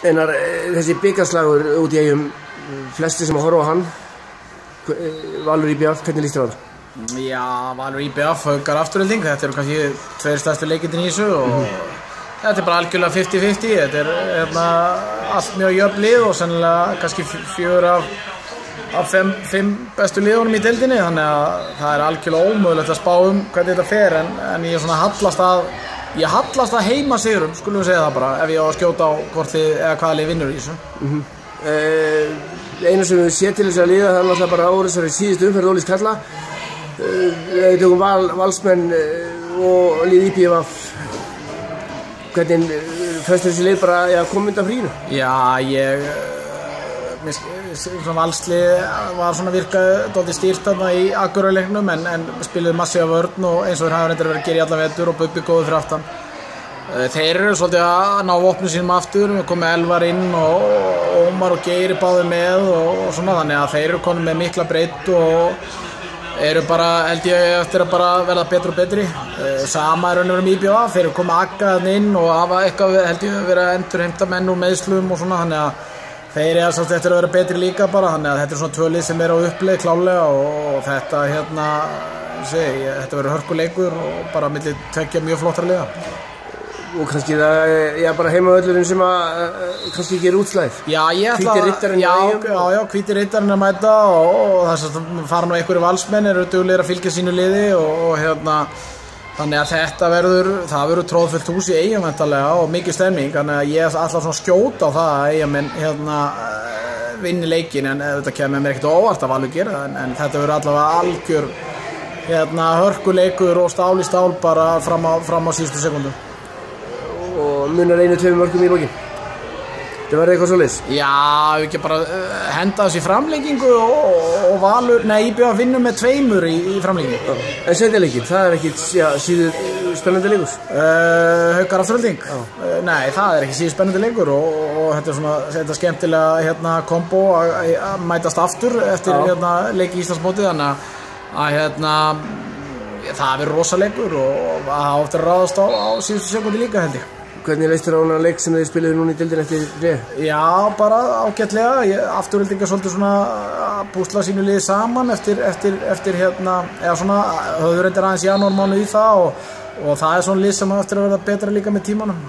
Einar, þessi bikarslagur út í Eyjum, flesti sem að horfa á hann, Valur IBF, hvernig líst þér á það? Já, Valur IBF, Haukar Afturelding, þetta eru kannski tveir stærstu leikirnir í þessu og þetta bara algjörlega 50-50, þetta allt mjög jöfn lið og sennilega kannski 4 af 5 bestu liðunum í deildinni, þannig að það algjörlega ómögulegt að spá hvernig þetta fer en ég svona hallast að heima sigurum, skulum við segja það bara, ef ég á að skjóta á hvort þið eða hvaða lið vinnur í þessu. Einu sem við séð til þess að liða, það náttúrulega bara áriðsari síðustu umferð Ólís Karla. Við tökum Valsmenn og lið IBF, hvernig fæst þessi lið bara að koma undan frínu? Já, Valslið var svona virkaði dálítið stýrt þarna í Akureyri-leiknum en spiluðu massífa vörn og eins og þeir hafa reyndar verið að gera í allan vetur og Bubbi góður fyrir aftan. Þeir eru svolítið að ná vopnum sínum aftur, við komum með Elvar inn og Ómar og Geiri báði með og svona, þannig að þeir eru konum með mikla breidd og eru bara, held ég, eftir að bara verða betri og betri. Sama er raun og IBF, þeir eru komið aggaðan inn og hafa eitthvað, held ég, verið að endurheimta menn úr meiðslum og svona, þannig að þeir eru svolítið eftir að vera betri líka bara, þannig að þetta er svona 2 lið sem eru á uppleið klálega og þetta þetta verður hörkuleikur og bara milli 2 mjög flottar liða. Og kannski það, bara heimavöllurinn sem að kannski gerir útslæðið. Já, ég ætla Hvíti riddarinn já, Hvíti riddarinn að mæta og þess að fara nú einhverju Valsmenn eru duglegir að fylgja sínu liði og þannig að það verður tróðfullt hús í Eyjum væntanlega og mikið stemming, þannig að ég ætla svona skjóta á það að Eyjamenn vinni leikinn, en þetta kemur mér ekkert óvart að Valur gera það, en þetta verður allavega algjör hörkuleikur og stál í stál bara fram á síðustu sekúndu. Og munar 1-2 mörkum í lokin. Það verður eitthvað svoleiðis? Já, við ekki bara henda þessu í framlengingu og Valur, IBF vinnur með 2 í framlengingu. En seinnileikinn, það er ekki síður spennandi leikur? Haukar Afturelding? Nei, það er ekki síður spennandi leikur og þetta er svona, þetta skemmtilega kombo að mætast aftur eftir leik í Íslandsmótið, þannig að það verður rosa leikur og það áttur að ráðast á síðustu sekundi líka, held ég. Hvernig leist þér á hana leik sem þið spiluðu núna í deildinni eftir hlið? Já, bara ágætlega. Aftureldingar svolítið svona að púsla sínu liði saman eftir eða svona, höfðu reyndar aðeins janúarmánuð í það og það er svona lið sem eftir að verða betra líka með tímanum.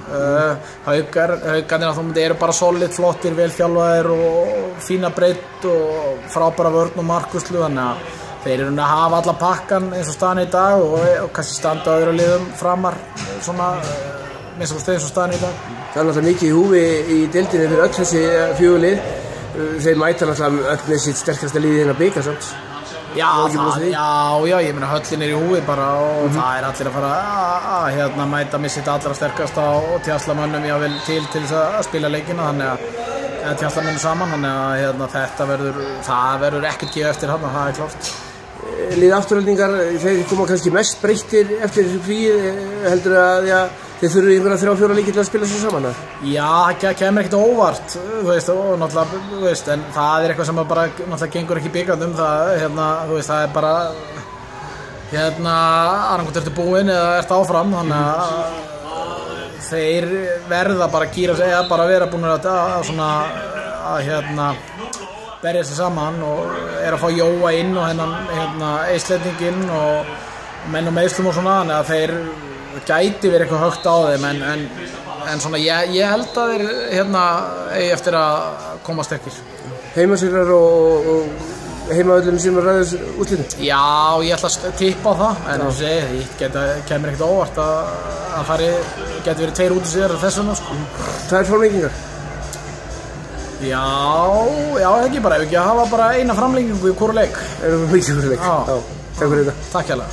Haukarnir eru bara solid, flottir, vel þjálfaðir og fína breidd og frábæra vörn og markvörslu, þannig að þeir eru að hafa alla pakkan eins og staðan í dag og kannski standa öðru liðum framar svona eins og staðan í dag. Það er náttúrulega mikið í húfi í deildinni fyrir öll þessi 4 lið. Þeir mæta náttúrulega öll með sitt sterkasta liðið inn að bika samt. Já, ég meina höllin er í húfi bara og það er allir að fara að mæta með sitt allra sterkasta og tjásla mönnum jável til þess að spila leikina, þannig að tjásla mönnum saman, þannig að það verður ekkert gefið eftir hann, það er klárt. Lið Aftureldingar, þeir koma kannski mest breyttir eftir fríið, heldur að þeir þurfu einhverja 3-4 leiki til að spila svo saman? Já, það kemur ekkert óvart, og náttúrulega, en það er eitthvað sem bara náttúrulega gengur ekki bikað það, það er bara annarkvæmt ertu búinn eða ertu áfram, þannig að þeir verða bara að gíra sig eða bara vera búin að berja sig saman og að fá Jóa inn og Eislendinginn og menn og meiðslum og svona, þannig að þeir gæti verið eitthvað högt á þeim en svona ég held að þeir eigi eftir að koma sterkir. Heimasigrar og heimavöllurinn sem ræðis úrslitin? Já, ég ætla að tippa á það, en það kemur ekkert óvart að geti verið 2 útisíðar þessuna. 2 framlengingar? Já, ekki bara, ef ekki að hafa bara eina framlengingu í hvoru leik. Takk fyrir þetta. Takk hérlega.